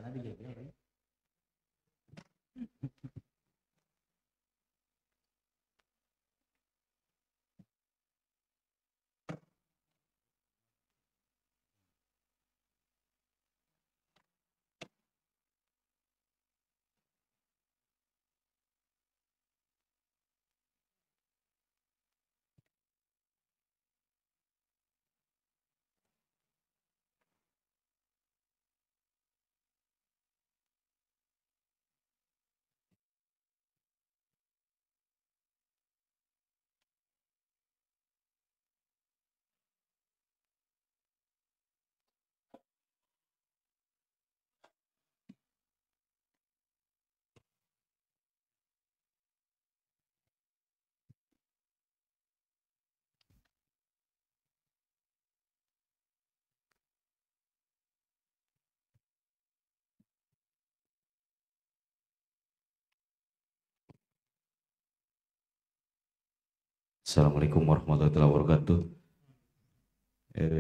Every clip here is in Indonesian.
sana di GBL ya. Assalamualaikum warahmatullahi wabarakatuh.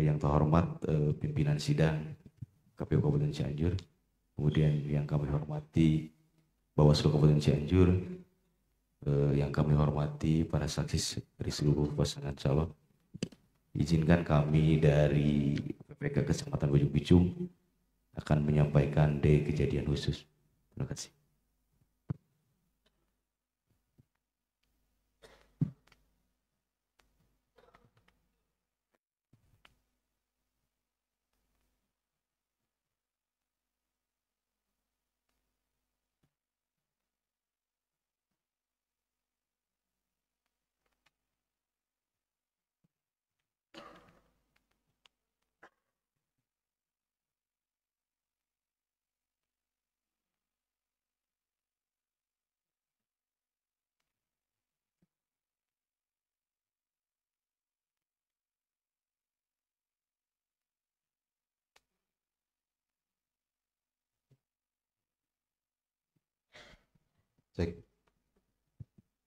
Yang terhormat pimpinan sidang KPU Kabupaten Cianjur, kemudian yang kami hormati Bawaslu Kabupaten Cianjur, yang kami hormati para saksi dari seluruh pasangan calon. Izinkan kami dari PPK Kecamatan Bojong Picung akan menyampaikan kejadian khusus. Terima kasih.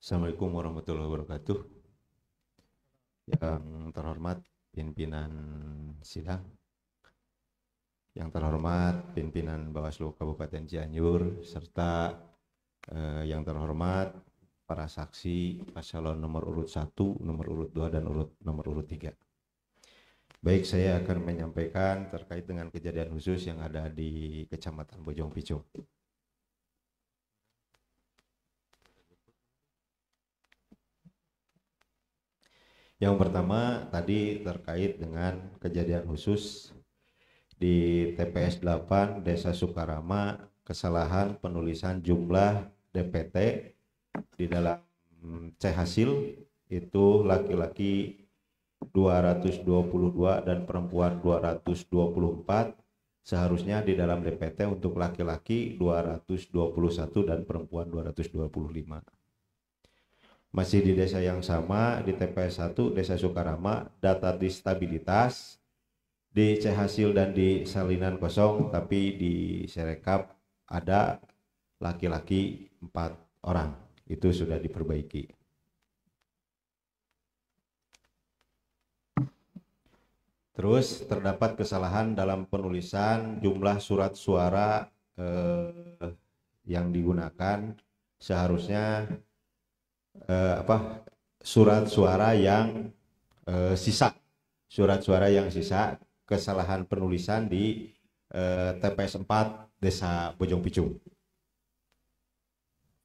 Assalamualaikum warahmatullahi wabarakatuh. Yang terhormat pimpinan sidang, yang terhormat pimpinan Bawaslu Kabupaten Cianjur, serta yang terhormat para saksi paslon nomor urut 1, nomor urut 2, dan nomor urut 3. Baik, saya akan menyampaikan terkait dengan kejadian khusus yang ada di Kecamatan Bojong Picung. Yang pertama tadi terkait dengan kejadian khusus di TPS 8 Desa Sukarama, kesalahan penulisan jumlah DPT di dalam C hasil itu laki-laki 222 dan perempuan 224, seharusnya di dalam DPT untuk laki-laki 221 dan perempuan 225. Masih di desa yang sama, di TPS 1 Desa Sukarama, data di stabilitas di C hasil dan di salinan kosong, tapi di Serekap ada laki-laki 4 orang. Itu sudah diperbaiki. Terus terdapat kesalahan dalam penulisan jumlah surat suara yang digunakan, seharusnya surat suara yang sisa, kesalahan penulisan di TPS 4 Desa Bojong Picung.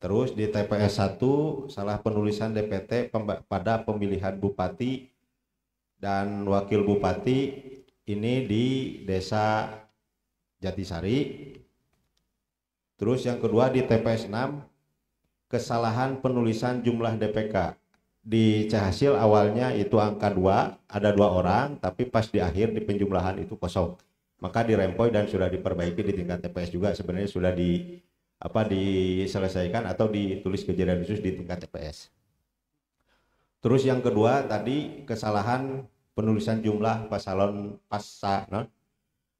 Terus di TPS 1 salah penulisan DPT pada pemilihan bupati dan wakil bupati, ini di Desa Jatisari. Terus yang kedua di TPS 6 kesalahan penulisan jumlah DPK. Di C hasil awalnya itu angka 2, ada 2 orang, tapi pas di akhir di penjumlahan itu kosong. Maka dirempoi dan sudah diperbaiki di tingkat TPS juga, sebenarnya sudah diselesaikan atau ditulis kejadian khusus di tingkat TPS. Terus yang kedua tadi kesalahan penulisan jumlah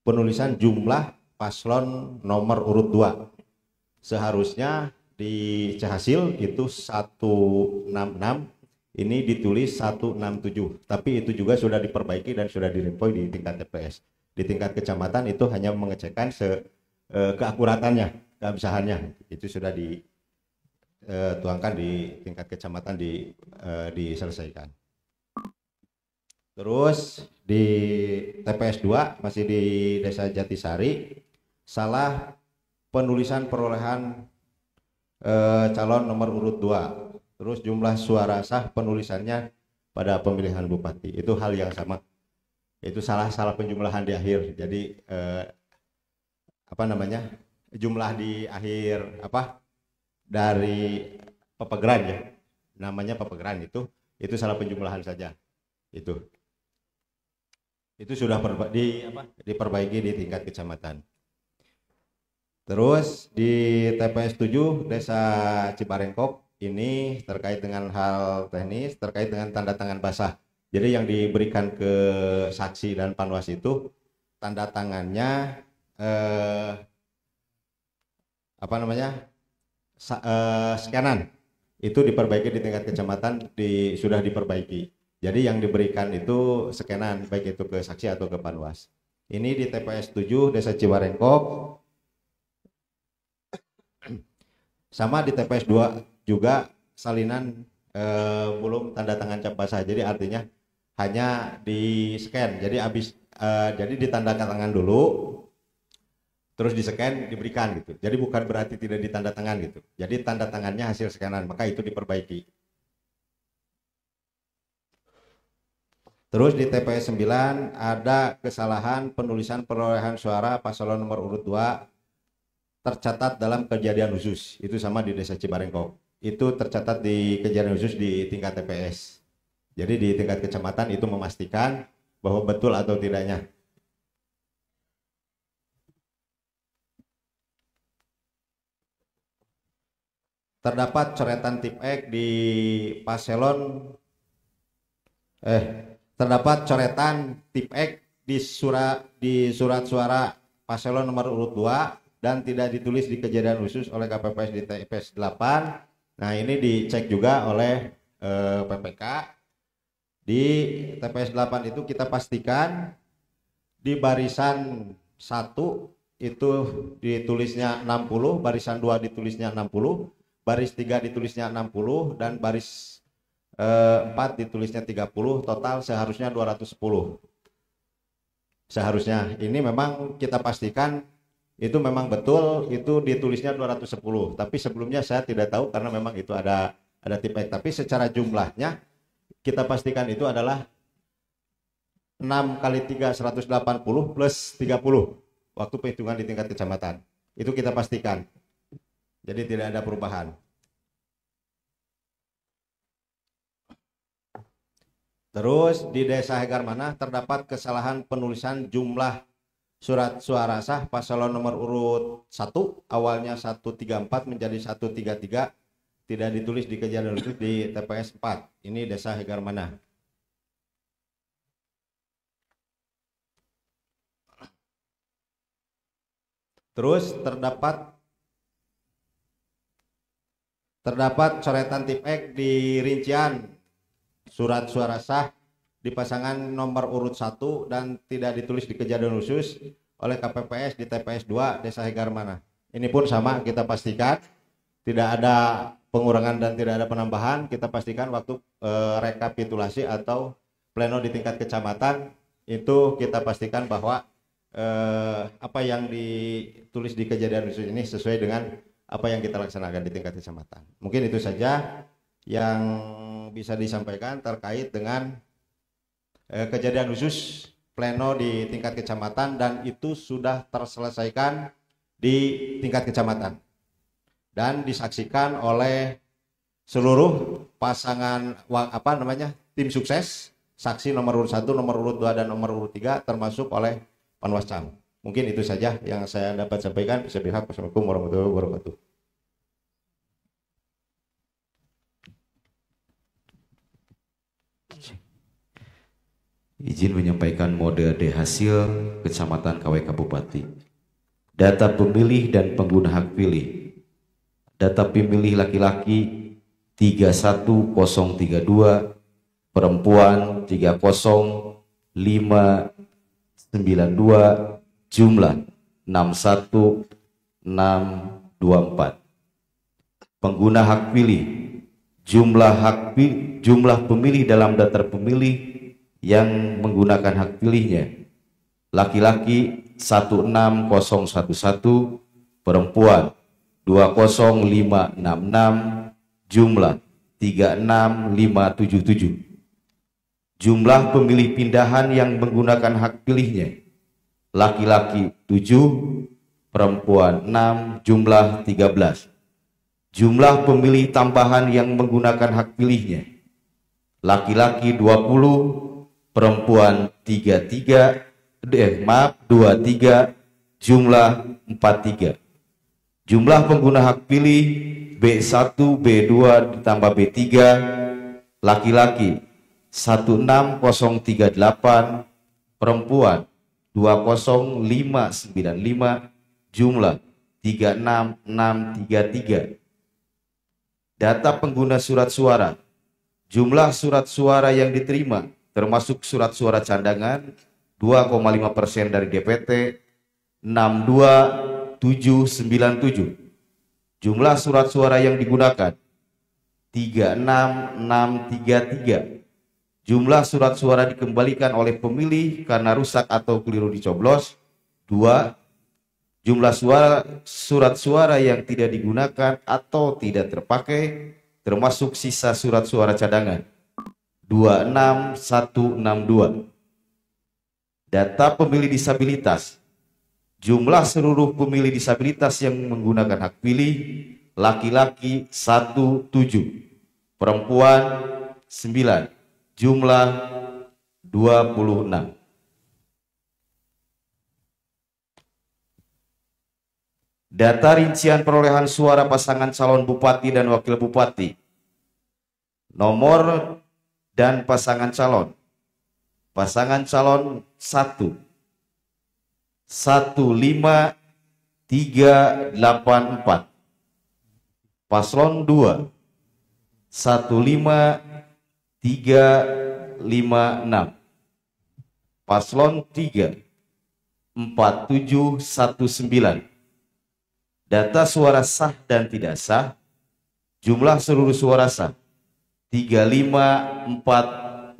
penulisan jumlah paslon nomor urut 2. Seharusnya di C hasil itu 166, ini ditulis 167, tapi itu juga sudah diperbaiki dan sudah dirempoi di tingkat TPS. Di tingkat kecamatan itu hanya mengecekkan keakuratannya, keabsahannya itu sudah dituangkan di tingkat kecamatan diselesaikan. Terus di TPS 2 masih di Desa Jatisari, salah penulisan perolehan calon nomor urut 2. Terus jumlah suara sah penulisannya pada pemilihan bupati. Itu hal yang sama. Itu salah penjumlahan di akhir. Jadi jumlah di akhir dari pepegeran ya. Namanya pepegeran itu salah penjumlahan saja. Itu sudah diperbaiki di tingkat kecamatan. Terus di TPS 7 Desa Cibarengkok ini terkait dengan hal teknis, terkait dengan tanda tangan basah. Jadi yang diberikan ke saksi dan panwas itu tanda tangannya skanan. Itu diperbaiki di tingkat kecamatan, sudah diperbaiki. Jadi yang diberikan itu skanan, baik itu ke saksi atau ke panwas. Ini di TPS 7 Desa Cibarengkok. Sama di TPS 2 juga salinan belum tanda tangan cap basah. Jadi artinya hanya di scan. Jadi jadi ditanda tangan dulu, terus di scan diberikan gitu. Jadi bukan berarti tidak ditanda tangan gitu. Jadi tanda tangannya hasil scanan, maka itu diperbaiki. Terus di TPS 9 ada kesalahan penulisan perolehan suara paslon nomor urut 2 tercatat dalam kejadian khusus. Itu sama di Desa Cibarengkok. Itu tercatat di kejadian khusus di tingkat TPS. Jadi di tingkat kecamatan itu memastikan bahwa betul atau tidaknya. Terdapat coretan tip X di paslon terdapat coretan tip X di surat suara paslon nomor urut 2 dan tidak ditulis di kejadian khusus oleh KPPS di TPS 8. Nah ini dicek juga oleh PPK. Di TPS 8 itu kita pastikan di barisan 1 itu ditulisnya 60, barisan 2 ditulisnya 60, baris 3 ditulisnya 60, dan baris 4 ditulisnya 30, total seharusnya 210. Seharusnya ini memang kita pastikan itu memang betul, itu ditulisnya 210, tapi sebelumnya saya tidak tahu karena memang itu ada tip X. Tapi secara jumlahnya kita pastikan itu adalah 6 kali 3 180 plus 30 waktu perhitungan di tingkat kecamatan. Itu kita pastikan. Jadi tidak ada perubahan. Terus di Desa Hegarmana terdapat kesalahan penulisan jumlah surat suara sah paslon nomor urut 1, awalnya 134 menjadi 133, tidak ditulis di kejadian khusus di TPS 4. Ini Desa Hegarmana. Terus terdapat coretan tip X di rincian surat suara sah di pasangan nomor urut 1 dan tidak ditulis di kejadian khusus oleh KPPS di TPS 2 Desa Hegarmana. Ini pun sama, kita pastikan tidak ada pengurangan dan tidak ada penambahan. Kita pastikan waktu rekapitulasi atau pleno di tingkat kecamatan itu kita pastikan bahwa apa yang ditulis di kejadian khusus ini sesuai dengan apa yang kita laksanakan di tingkat kecamatan. Mungkin itu saja yang bisa disampaikan terkait dengan kejadian khusus pleno di tingkat kecamatan, dan itu sudah terselesaikan di tingkat kecamatan dan disaksikan oleh seluruh pasangan tim sukses, saksi nomor urut 1, nomor urut 2 dan nomor urut 3, termasuk oleh Panwascam. Mungkin itu saja yang saya dapat sampaikan. Assalamualaikum warahmatullahi wabarakatuh. Izin menyampaikan mode D hasil Kecamatan KW Bupati. Data pemilih dan pengguna hak pilih. Data pemilih laki-laki 31032, perempuan 30592, jumlah 61 624. Pengguna hak pilih, jumlah pemilih dalam daftar pemilih yang menggunakan hak pilihnya: laki-laki 16011, perempuan 20566, jumlah 36577. Jumlah pemilih pindahan yang menggunakan hak pilihnya: laki-laki 7, perempuan 6, jumlah 13. Jumlah pemilih tambahan yang menggunakan hak pilihnya: laki-laki 20, perempuan 23, 23, jumlah 43. Jumlah pengguna hak pilih B1, B2 ditambah B3, laki-laki 16038, perempuan 20595, jumlah 36633. Data pengguna surat suara: jumlah surat suara yang diterima termasuk surat suara cadangan 2,5% dari DPT 62797. Jumlah surat suara yang digunakan 36633. Jumlah surat suara dikembalikan oleh pemilih karena rusak atau keliru dicoblos 2. Jumlah surat suara yang tidak digunakan atau tidak terpakai termasuk sisa surat suara cadangan 26162. Data pemilih disabilitas: jumlah seluruh pemilih disabilitas yang menggunakan hak pilih: laki-laki 17, perempuan 9, jumlah 26. Data rincian perolehan suara pasangan calon bupati dan wakil bupati. Nomor dan pasangan calon: pasangan calon 1 15384, paslon 2 15356, paslon 3 4719. Data suara sah dan tidak sah: jumlah seluruh suara sah 35459,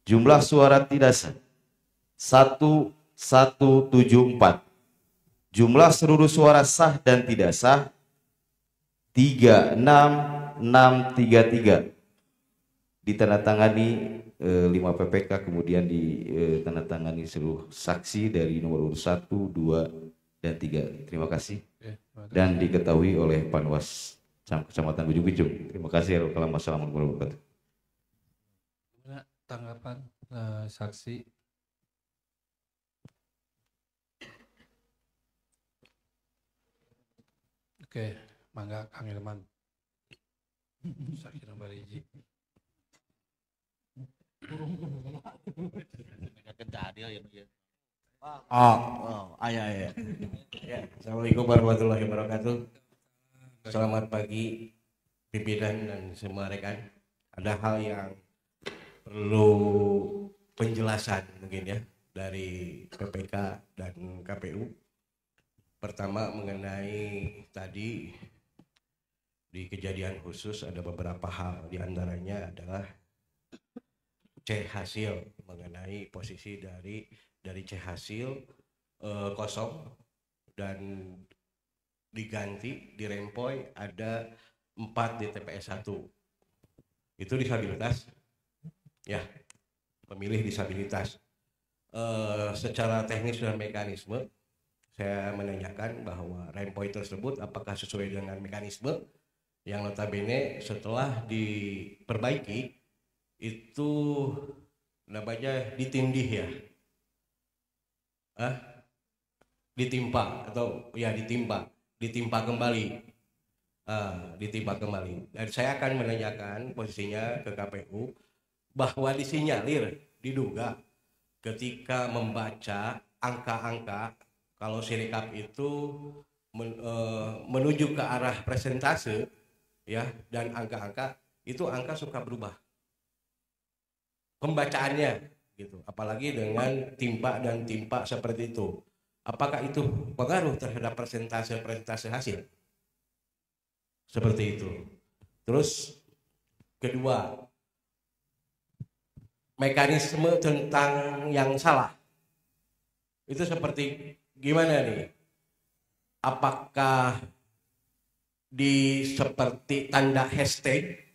jumlah suara tidak sah 1174, jumlah seluruh suara sah dan tidak sah 36633. Ditandatangani 5 PPK, kemudian ditandatangani seluruh saksi dari nomor urut 1, 2, dan 3. Terima kasih. Dan diketahui oleh Panwas Kecamatan Bujung Bijung. Terima kasih. Wassalamualaikum warahmatullahi wabarakatuh. Tanggapan saksi. Oke, mangga Kang Ilman. Saksi nomor hiji. Ayah. Ya, Assalamualaikum warahmatullahi wabarakatuh. Selamat pagi pimpinan dan semua rekan. Ada hal yang perlu penjelasan mungkin ya dari PPK dan KPU. Pertama mengenai tadi di kejadian khusus ada beberapa hal, diantaranya adalah C hasil, mengenai posisi dari C hasil kosong dan diganti di Rempoy ada 4 di TPS 1. Itu disabilitas ya, pemilih disabilitas. Secara teknis dan mekanisme saya menanyakan bahwa Rempoy tersebut apakah sesuai dengan mekanisme yang notabene setelah diperbaiki itu namanya ditindih ya, ditimpa atau ya ditimpa kembali, ditimpa kembali. Dan saya akan menanyakan posisinya ke KPU bahwa disinyalir, diduga ketika membaca angka-angka kalau Sirekap itu menuju ke arah presentase ya, dan angka-angka itu angka suka berubah pembacaannya gitu, apalagi dengan timpa dan timpa seperti itu. apakah itu pengaruh terhadap persentase hasil? Seperti itu. Terus kedua, mekanisme tentang yang salah itu seperti gimana nih? Apakah seperti tanda hashtag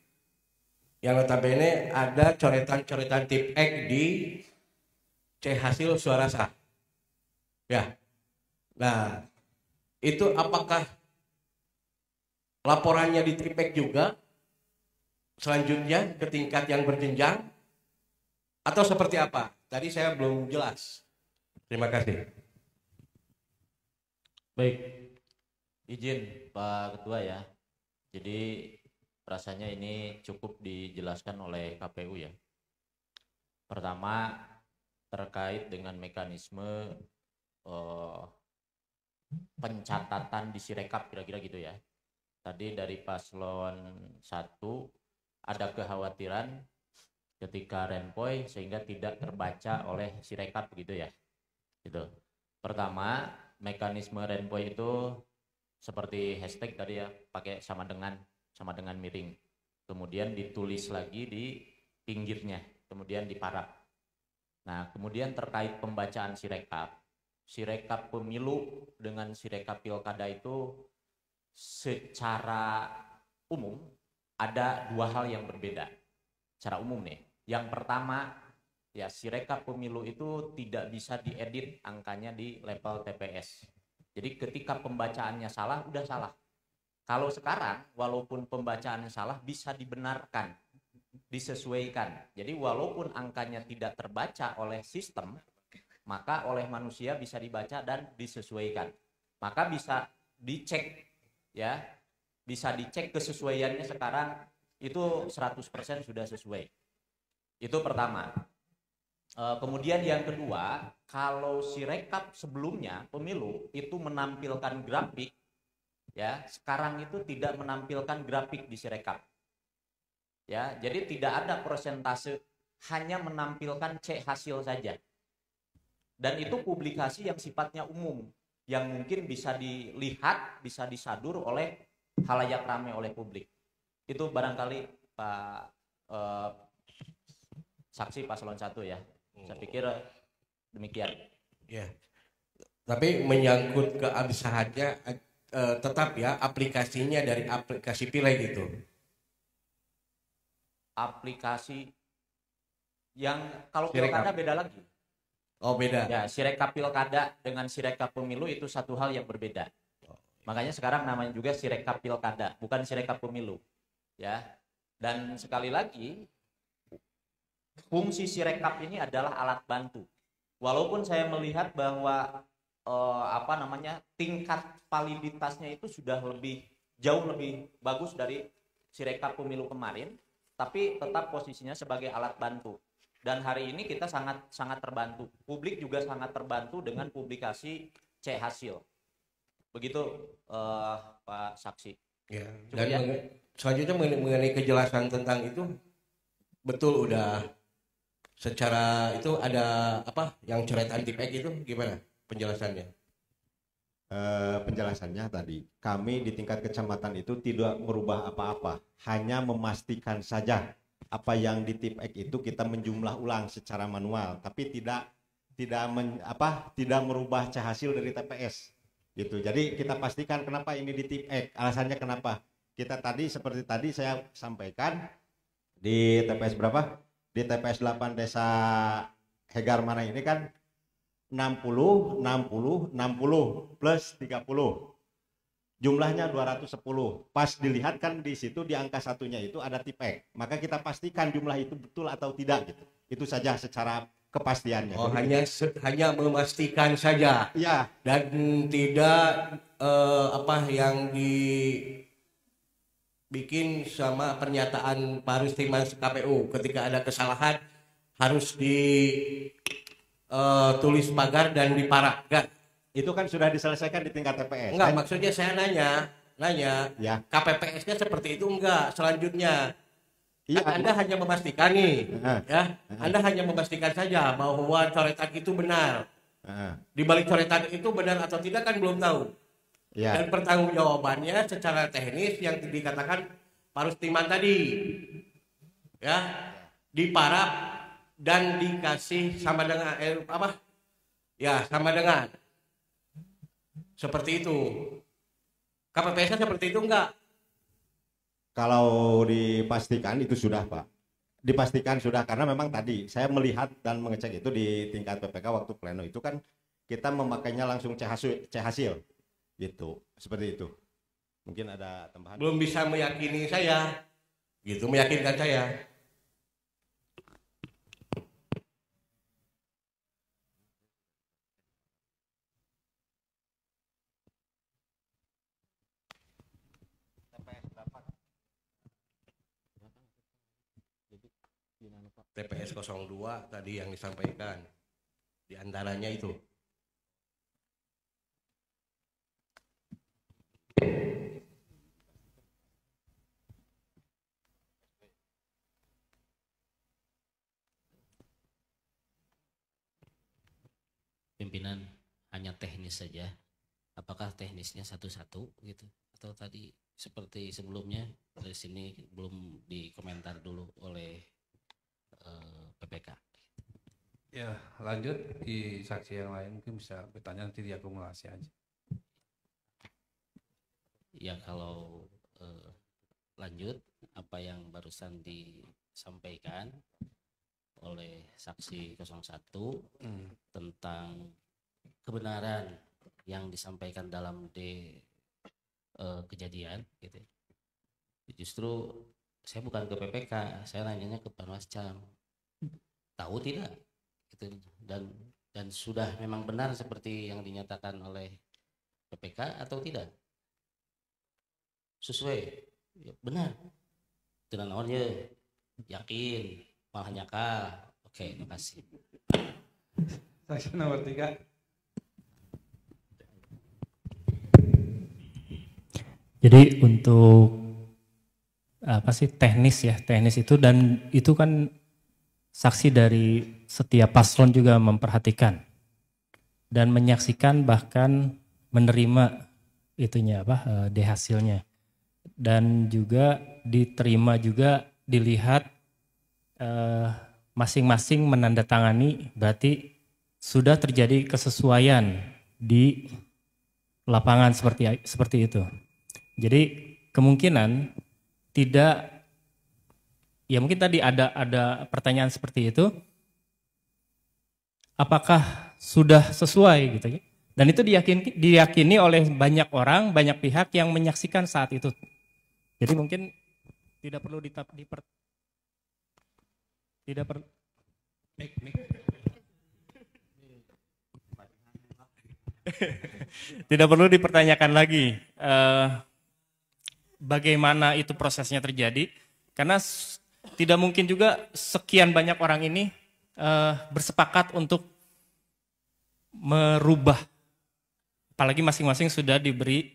yang notabene ada coretan-coretan tip X di C hasil suara sah? Ya. Nah, itu apakah laporannya di tip X juga selanjutnya ke tingkat yang berjenjang atau seperti apa? Tadi saya belum jelas. Terima kasih. Baik, izin Pak Ketua ya. Jadi rasanya ini cukup dijelaskan oleh KPU ya. Pertama terkait dengan mekanisme pencatatan di Sirekap kira-kira gitu ya. Tadi dari paslon 1 ada kekhawatiran ketika Renpoy sehingga tidak terbaca oleh Sirekap gitu ya. Gitu. Pertama, mekanisme Renpoy itu seperti hashtag tadi ya, pakai sama dengan miring. Kemudian ditulis lagi di pinggirnya, kemudian diparaf. Nah, kemudian terkait pembacaan Sirekap pemilu dengan Sirekap pilkada itu secara umum ada dua hal yang berbeda. Secara umum nih. Yang pertama, ya Sirekap pemilu itu tidak bisa diedit angkanya di level TPS. Jadi ketika pembacaannya salah, udah salah. Kalau sekarang, walaupun pembacaannya salah, bisa dibenarkan, disesuaikan. Jadi walaupun angkanya tidak terbaca oleh sistem, maka oleh manusia bisa dibaca dan disesuaikan. Maka bisa dicek, ya, bisa dicek kesesuaiannya sekarang itu 100% sudah sesuai. Itu pertama. Kemudian yang kedua, kalau Sirekap sebelumnya pemilu itu menampilkan grafik, ya sekarang itu tidak menampilkan grafik di Sirekap. Ya, jadi tidak ada persentase, hanya menampilkan C hasil saja. Dan itu publikasi yang sifatnya umum, yang mungkin bisa dilihat, bisa disadur oleh halayak ramai oleh publik. Itu barangkali Pak saksi paslon 1 ya. Saya pikir demikian. Ya. Tapi menyangkut keabsahannya tetap ya aplikasinya dari aplikasi Pileg itu. Aplikasi yang kalau Sirekap. pilkada beda lagi. Oh, beda. Ya, Sirekap pilkada dengan Sirekap pemilu itu satu hal yang berbeda. Makanya sekarang namanya juga Sirekap pilkada, bukan Sirekap pemilu. Ya. Dan sekali lagi fungsi Sirekap ini adalah alat bantu. Walaupun saya melihat bahwa tingkat validitasnya itu sudah jauh lebih bagus dari Sirekap pemilu kemarin, tapi tetap posisinya sebagai alat bantu. Dan hari ini kita sangat terbantu. Publik juga sangat terbantu dengan publikasi C hasil. Begitu Pak Saksi. Ya. Dan selanjutnya mengenai kejelasan tentang itu, betul udah secara itu ada apa yang coretan tip X itu gimana penjelasannya? Penjelasannya tadi, kami di tingkat kecamatan itu tidak merubah apa-apa, hanya memastikan saja apa yang di tip X itu kita menjumlah ulang secara manual, tapi tidak merubah C hasil dari TPS gitu. Jadi kita pastikan kenapa ini di tip X, alasannya kenapa. Kita tadi seperti tadi saya sampaikan di TPS berapa? Di TPS 8 Desa Hegar mana ini kan 60 plus 30. Jumlahnya 210. Pas dilihat kan di situ di angka satunya itu ada tip X. Maka kita pastikan jumlah itu betul atau tidak gitu. Itu saja secara kepastiannya. Oh, hanya memastikan saja. Ya. Dan tidak yang dibikin sama pernyataan Pak Rustiman KPU ketika ada kesalahan harus ditulis pagar dan diparaf. Enggak. Itu kan sudah diselesaikan di tingkat TPS. Enggak, maksudnya saya nanya ya. KPPS-nya seperti itu enggak selanjutnya. Iya, Anda hanya memastikan nih, ya. Anda hanya memastikan saja bahwa coretan itu benar. Ah, Di balik coretan itu benar atau tidak kan belum tahu. ya. Dan pertanggungjawabannya secara teknis yang dikatakan Pak Rustiman tadi, ya, diparap dan dikasih sama dengan apa? Ya, sama dengan seperti itu. KPPS seperti itu enggak? Kalau dipastikan itu sudah, Pak. Dipastikan sudah karena memang tadi saya melihat dan mengecek itu di tingkat PPK waktu pleno itu kan kita memakainya langsung C hasil gitu. Seperti itu. Mungkin ada tambahan. Belum bisa meyakini saya. Gitu meyakinkan saya. TPS 02 tadi yang disampaikan. Di antaranya itu. Pimpinan hanya teknis saja. Apakah teknisnya satu-satu gitu? Atau tadi seperti sebelumnya dari sini belum dikomentar dulu oleh PPK? Ya, lanjut di saksi yang lain mungkin bisa bertanya nanti diakumulasi aja. Ya kalau lanjut apa yang barusan disampaikan oleh saksi 01 tentang kebenaran yang disampaikan dalam kejadian gitu. Justru saya bukan ke PPK, saya nanyanya ke Panwascam. Tahu tidak? Gitu. Dan sudah memang benar seperti yang dinyatakan oleh PPK atau tidak? Sesuai, ya, benar. Tidak naonnya, yakin, malah nyakal. Oke, terima kasih. Saksi nomor 3. Jadi untuk apa sih teknis itu dan itu kan saksi dari setiap paslon juga memperhatikan dan menyaksikan bahkan menerima itunya hasilnya dan juga diterima juga dilihat masing-masing menandatangani berarti sudah terjadi kesesuaian di lapangan seperti itu. Jadi kemungkinan tidak, ya mungkin tadi ada pertanyaan seperti itu, apakah sudah sesuai gitu ya? Dan itu diyakini oleh banyak orang, banyak pihak yang menyaksikan saat itu. Jadi mungkin tidak perlu tidak perlu dipertanyakan lagi bagaimana itu prosesnya terjadi, karena tidak mungkin juga sekian banyak orang ini bersepakat untuk merubah, apalagi masing-masing sudah diambil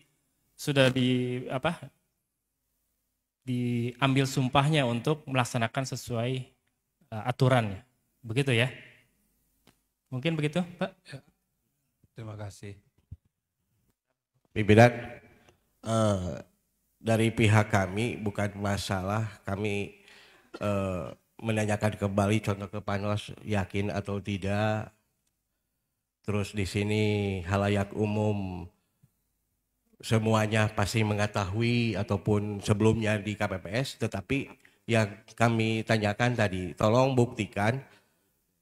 sumpahnya untuk melaksanakan sesuai aturannya, begitu ya? Mungkin begitu, Pak? Ya. Terima kasih. Pimpinan, dari pihak kami bukan masalah kami menanyakan kembali contoh ke Panwas yakin atau tidak. Terus di sini halayak umum semuanya pasti mengetahui ataupun sebelumnya di KPPS, tetapi yang kami tanyakan tadi, tolong buktikan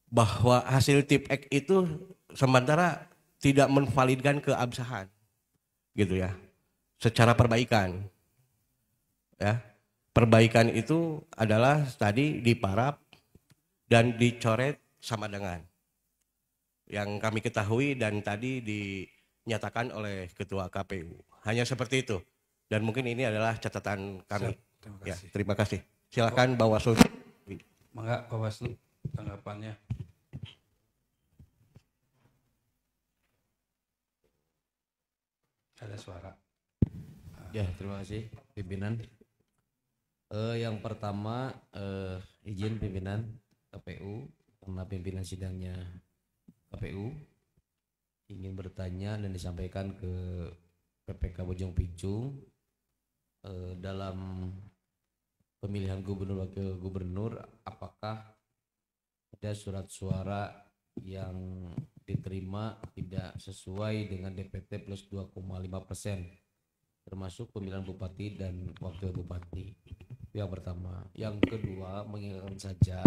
bahwa hasil TIPEK itu sementara tidak menvalidkan keabsahan, gitu ya, secara perbaikan. Ya, perbaikan itu adalah tadi diparap dan dicoret sama dengan yang kami ketahui dan tadi dinyatakan oleh Ketua KPU. Hanya seperti itu. Dan mungkin ini adalah catatan kami. Terima Ya, kasih. terima kasih. Silakan Bawaslu. Mangga Bawaslu tanggapannya. Ada suara. Ya, terima kasih pimpinan. Yang pertama izin pimpinan KPU karena pimpinan sidangnya KPU. ingin bertanya dan disampaikan ke PPK Bojong Picung dalam pemilihan gubernur wakil gubernur, apakah ada surat suara yang diterima tidak sesuai dengan DPT plus 2,5%, termasuk pemilihan bupati dan wakil bupati. Itu yang pertama. Yang kedua, mengingatkan saja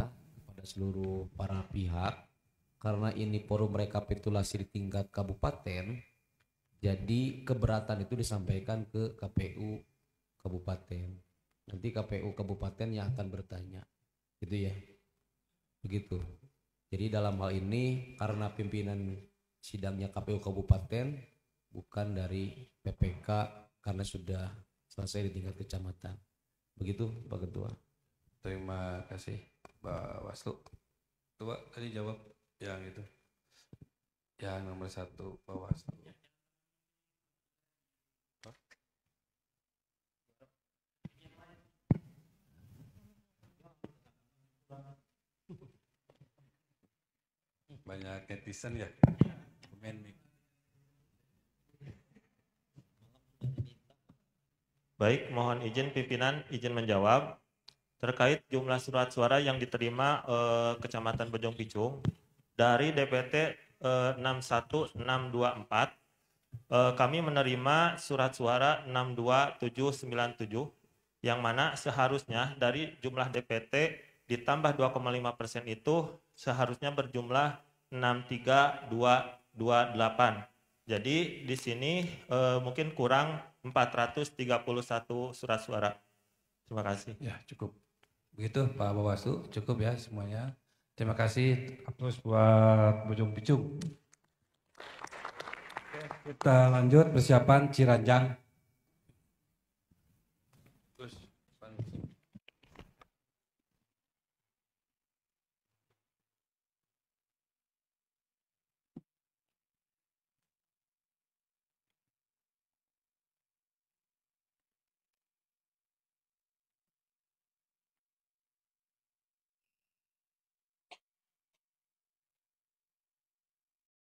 pada seluruh para pihak, karena ini forum rekapitulasi di tingkat kabupaten, jadi keberatan itu disampaikan ke KPU kabupaten. Nanti KPU kabupaten yang akan bertanya, gitu ya. Begitu. Jadi dalam hal ini karena pimpinan sidangnya KPU kabupaten, bukan dari PPK karena sudah selesai di tingkat kecamatan. Begitu Pak Ketua. Terima kasih Pak Waslu. Coba tadi jawab yang itu. Yang nomor 1 Pak Waslu. Banyak netizen ya. Komen nih. Baik, mohon izin pimpinan izin menjawab terkait jumlah surat suara yang diterima Kecamatan Bojong Picung dari DPT 61624. Kami menerima surat suara 62797 yang mana seharusnya dari jumlah DPT ditambah 2,5% itu seharusnya berjumlah 63228. Jadi di sini mungkin kurang 431 surat suara. Terima kasih. Ya, cukup. Begitu Pak Bawaslu, cukup ya semuanya. Terima kasih. Aplaus buat Bojong Picung. Oke, kita lanjut persiapan Ciranjang. Terus